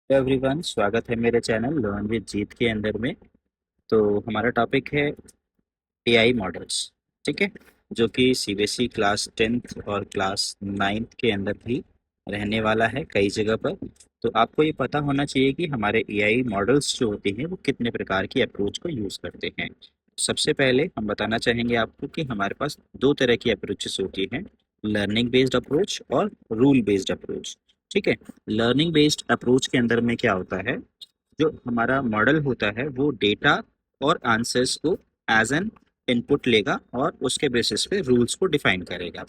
Everyone, स्वागत है मेरे चैनल लर्न विद जीत के अंदर में। तो हमारा टॉपिक है एआई मॉडल्स। ठीक है, जो कि सीबीएसई क्लास 10th और क्लास 9th के अंदर भी रहने वाला है कई जगह पर। तो आपको ये पता होना चाहिए कि हमारे एआई मॉडल्स जो होते हैं वो कितने प्रकार की अप्रोच को यूज़ करते हैं। सबसे पहले हम बताना चाहेंगे आपको कि हमारे पास दो तरह की अप्रोचेस होती हैं, लर्निंग बेस्ड अप्रोच और रूल बेस्ड अप्रोच। ठीक है, लर्निंग बेस्ड अप्रोच के अंदर में क्या होता है, जो हमारा मॉडल होता है वो डेटा और आंसर्स को एज एन इनपुट लेगा और उसके बेसिस पे रूल्स को डिफाइन करेगा।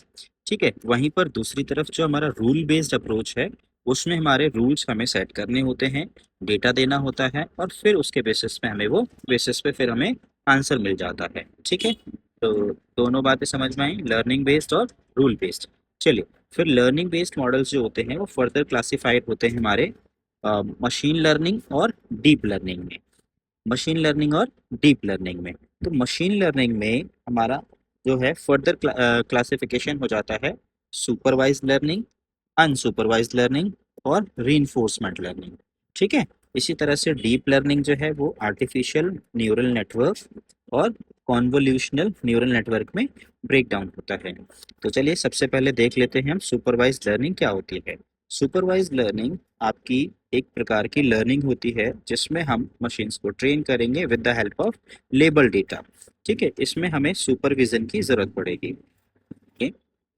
ठीक है, वहीं पर दूसरी तरफ जो हमारा रूल बेस्ड अप्रोच है, उसमें हमारे रूल्स हमें सेट करने होते हैं, डेटा देना होता है और फिर उसके बेसिस पे हमें वो बेसिस पे फिर हमें आंसर मिल जाता है। ठीक है, तो दोनों बातें समझ में आई, लर्निंग बेस्ड और रूल बेस्ड। चलिए, फिर लर्निंग बेस्ड मॉडल्स जो होते हैं वो फर्दर क्लासिफाइड होते हैं हमारे मशीन लर्निंग और डीप लर्निंग में। मशीन लर्निंग और डीप लर्निंग में, तो मशीन लर्निंग में हमारा जो है फर्दर क्लासिफिकेशन हो जाता है सुपरवाइज्ड लर्निंग, अनसुपरवाइज्ड लर्निंग और रीइंफोर्समेंट लर्निंग। ठीक है, इसी तरह से डीप लर्निंग जो है वो आर्टिफिशियल न्यूरल नेटवर्क और कॉन्वोल्यूशनल न्यूरल नेटवर्क में ब्रेक डाउन होता है। तो चलिए सबसे पहले देख लेते हैं हम सुपरवाइज्ड लर्निंग क्या होती है। सुपरवाइज्ड लर्निंग आपकी एक प्रकार की लर्निंग होती है जिसमें हम मशीन्स को ट्रेन करेंगे with the help of label data. ठीक है, इसमें हमें सुपरविजन की जरूरत पड़ेगी। ओके,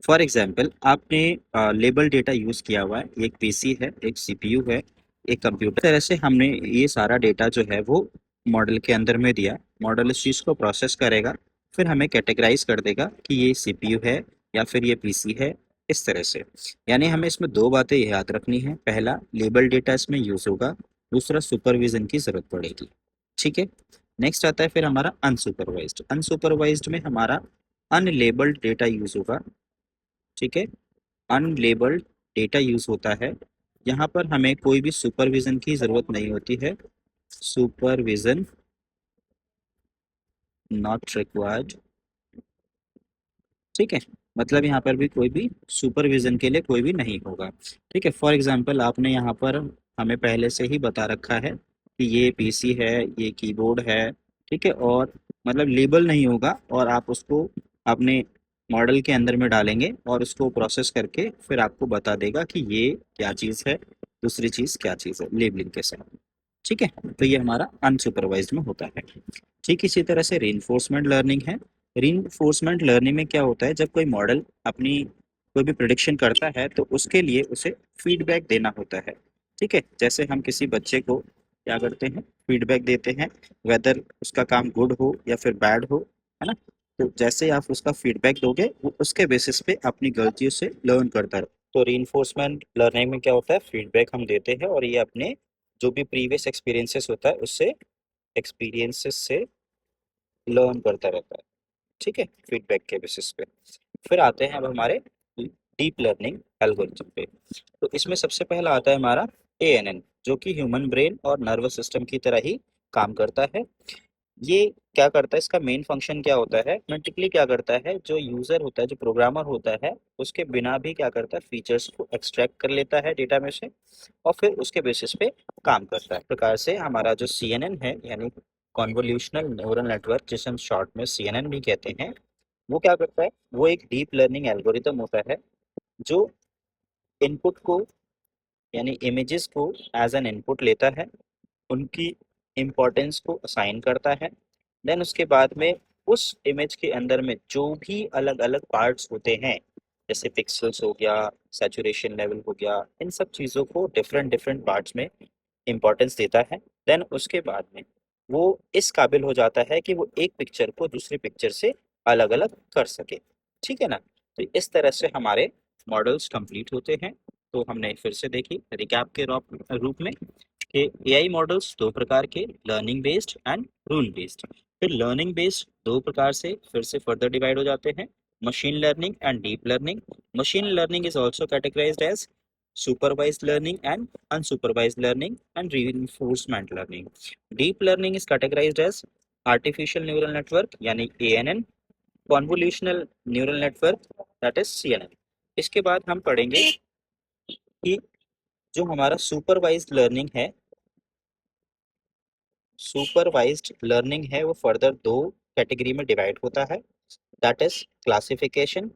फॉर एग्जांपल आपने लेबल डेटा यूज किया हुआ है, एक पीसी है, एक सीपीयू है, एक कंप्यूटर। तरह से हमने ये सारा डेटा जो है वो मॉडल के अंदर में दिया। मॉडल इस चीज़ को प्रोसेस करेगा, फिर हमें कैटेगराइज कर देगा कि ये सीपीयू है या फिर ये पीसी है, इस तरह से। यानी हमें इसमें दो बातें याद रखनी है, पहला लेबल डेटा इसमें यूज होगा, दूसरा सुपरविजन की जरूरत पड़ेगी। ठीक है, नेक्स्ट आता है फिर हमारा अनसुपरवाइज्ड। अनसुपरवाइज्ड में हमारा अनलेबल्ड डेटा यूज होगा। ठीक है, अनलेबल्ड डेटा यूज होता है, यहाँ पर हमें कोई भी सुपरविजन की जरूरत नहीं होती है। Supervision not required. ठीक है, मतलब यहाँ पर भी कोई भी सुपरविजन के लिए कोई भी नहीं होगा। ठीक है, फॉर एग्जांपल आपने यहाँ पर हमें पहले से ही बता रखा है कि ये पीसी है, ये कीबोर्ड है। ठीक है, और मतलब लेबल नहीं होगा और आप उसको अपने मॉडल के अंदर में डालेंगे और उसको प्रोसेस करके फिर आपको बता देगा कि ये क्या चीज़ है, दूसरी चीज़ क्या चीज़ है, लेबलिंग के साथ। ठीक है, तो ये हमारा अनसुपरवाइज्ड में होता है। ठीक इसी तरह से रीइंफोर्समेंट लर्निंग है। रीइंफोर्समेंट लर्निंग में क्या होता है, जब कोई मॉडल अपनी कोई भी प्रिडिक्शन करता है तो उसके लिए उसे फीडबैक देना होता है। ठीक है, जैसे हम किसी बच्चे को क्या करते हैं, फीडबैक देते हैं, वेदर उसका काम गुड हो या फिर बैड हो, है ना। तो जैसे ही आप उसका फीडबैक दोगे वो उसके बेसिस पे अपनी गलतियों से लर्न करता है। तो रीइंफोर्समेंट लर्निंग में क्या होता है, फीडबैक हम देते हैं और ये अपने जो भी प्रीवियस एक्सपीरियंसेस होता है उससे एक्सपीरियंसेस से लर्न करता रहता है। ठीक है, फीडबैक के बेसिस पे। फिर आते हैं अब हमारे डीप लर्निंग एल्गोरिथम पे। तो इसमें सबसे पहला आता है हमारा एएनएन, जो कि ह्यूमन ब्रेन और नर्वस सिस्टम की तरह ही काम करता है। ये क्या करता है, इसका मेन फंक्शन क्या होता है, ऑटोमेटिकली क्या करता है, जो यूजर होता है, जो प्रोग्रामर होता है, उसके बिना भी क्या करता है, फीचर्स को एक्सट्रैक्ट कर लेता है डेटा में से और फिर उसके बेसिस पे काम करता है। इस प्रकार से हमारा जो सीएनएन है, यानी कॉन्वोल्यूशनल न्यूरल नेटवर्क, जिसे हम शॉर्ट में सीएनएन भी कहते हैं, वो क्या करता है, वो एक डीप लर्निंग एल्गोरिदम होता है जो इनपुट को, यानी इमेजेस को एज एन इनपुट लेता है, उनकी इम्पोर्टेंस को असाइन करता है। देन उसके बाद में उस इमेज के अंदर में जो भी अलग अलग पार्ट्स होते हैं, जैसे पिक्सल्स हो गया, सैचुरेशन लेवल हो गया, इन सब चीज़ों को डिफरेंट डिफरेंट पार्ट्स में इम्पोर्टेंस देता है। देन उसके बाद में वो इस काबिल हो जाता है कि वो एक पिक्चर को दूसरी पिक्चर से अलग अलग कर सके। ठीक है ना। तो इस तरह से हमारे मॉडल्स कंप्लीट होते हैं। तो हमने फिर से देखी रिकैप के रूप में कि एआई मॉडल्स दो प्रकार के, learning based and rule based. फिर लर्निंग बेस्ड दो प्रकार से फिर से फर्दर डिवाइड हो जाते हैं, machine learning and deep learning. Machine learning is also categorised as supervised learning and unsupervised learning and reinforcement learning. Deep learning is categorized as artificial neural network यानी ANN, convolutional neural network that is CNN। इसके बाद हम पढ़ेंगे कि जो हमारा supervised learning है, supervised learning है वो फर्दर दो कैटेगरी में डिवाइड होता है, that is classification,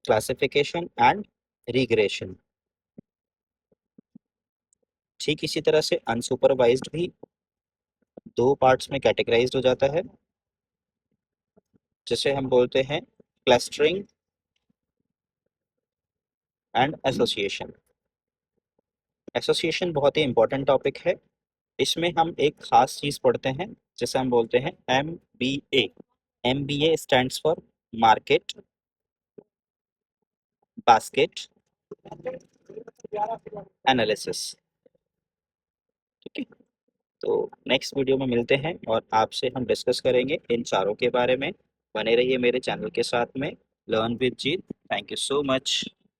classification and regression. ठीक इसी तरह से अनसुपरवाइज्ड भी दो पार्ट्स में कैटेगराइज्ड हो जाता है, जिसे हम बोलते हैं क्लस्टरिंग एंड एसोसिएशन। एसोसिएशन बहुत ही इंपॉर्टेंट टॉपिक है। इसमें हम एक खास चीज पढ़ते हैं जिसे हम बोलते हैं MBA। MBA stands for market basket analysis. ठीक है, तो नेक्स्ट वीडियो में मिलते हैं और आपसे हम डिस्कस करेंगे इन चारों के बारे में। बने रहिए मेरे चैनल के साथ में, learn with Jeet. Thank you so much.